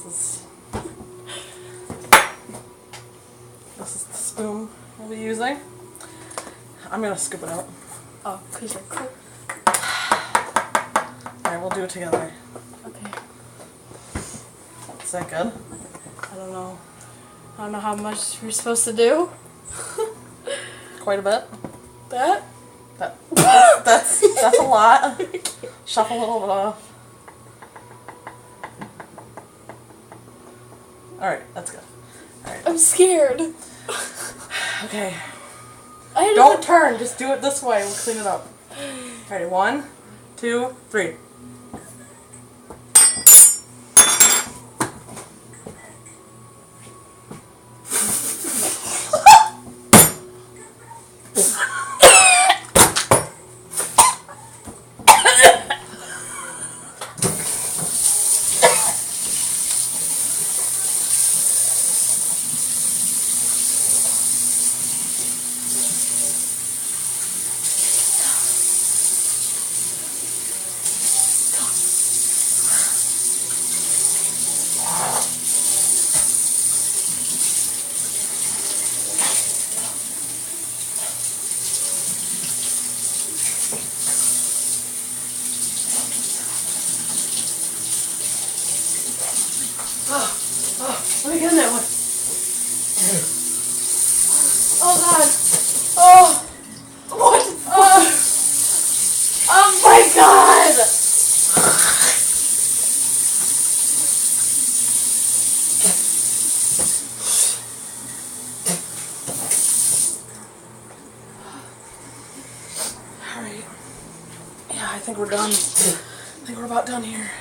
This is the spoon we'll be using. I'm gonna scoop it out. Oh, because you're cool. Alright, we'll do it together. Okay. Is that good? I don't know. I don't know how much we're supposed to do. Quite a bit. That? That's a lot. Shuffle a little bit off. Alright, that's good. Alright. I'm scared. Okay. I Don't turn, just do it this way. We'll clean it up. Alright, 1, 2, 3. Let me get in that one. Oh god. Oh. What? Oh my god. Alright. Yeah, I think we're done. I think we're about done here.